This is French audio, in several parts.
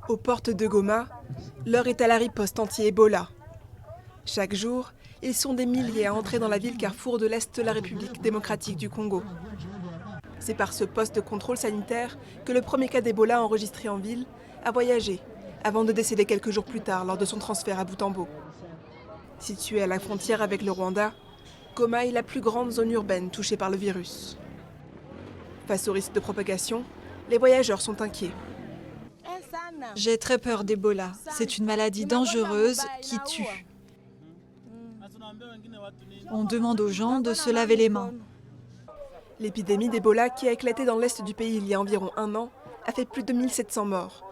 Aux portes de Goma, l'heure est à la riposte anti-Ebola. Chaque jour, ils sont des milliers à entrer dans la ville carrefour de l'Est de la République démocratique du Congo. C'est par ce poste de contrôle sanitaire que le premier cas d'Ebola enregistré en ville a voyagé, avant de décéder quelques jours plus tard lors de son transfert à Butembo. Située à la frontière avec le Rwanda, Goma est la plus grande zone urbaine touchée par le virus. Face au risque de propagation, les voyageurs sont inquiets. J'ai très peur d'Ebola. C'est une maladie dangereuse qui tue. On demande aux gens de se laver les mains. L'épidémie d'Ebola qui a éclaté dans l'est du pays il y a environ un an a fait plus de 1700 morts.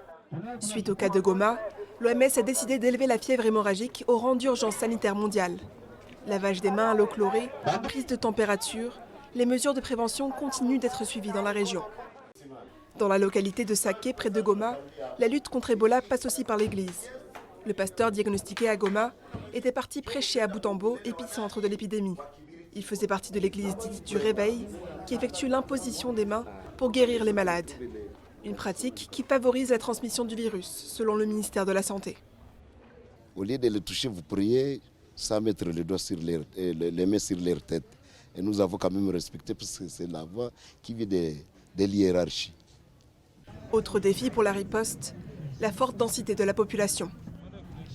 Suite au cas de Goma, l'OMS a décidé d'élever la fièvre hémorragique au rang d'urgence sanitaire mondiale. Lavage des mains à l'eau chlorée, prise de température, les mesures de prévention continuent d'être suivies dans la région. Dans la localité de Saké, près de Goma, la lutte contre Ebola passe aussi par l'église. Le pasteur diagnostiqué à Goma était parti prêcher à Butembo, épicentre de l'épidémie. Il faisait partie de l'église dite du Réveil, qui effectue l'imposition des mains pour guérir les malades. Une pratique qui favorise la transmission du virus, selon le ministère de la Santé. Au lieu de les toucher, vous priez sans mettre les mains sur leur tête. Et nous avons quand même respecté parce que c'est la voix qui vient de l'hiérarchie. Autre défi pour la riposte, la forte densité de la population.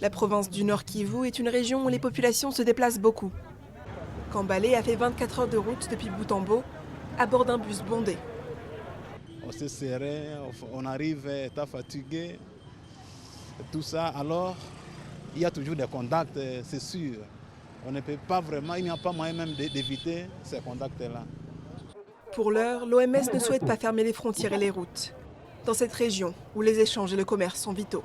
La province du Nord Kivu est une région où les populations se déplacent beaucoup. Kambale a fait 24 heures de route depuis Butembo, à bord d'un bus bondé. On se serrait, on arrive, état fatigué, tout ça. Alors, il y a toujours des contacts, c'est sûr. On ne peut pas vraiment, il n'y a pas moyen même d'éviter ces contacts-là. Pour l'heure, l'OMS ne souhaite pas fermer les frontières et les routes, dans cette région où les échanges et le commerce sont vitaux.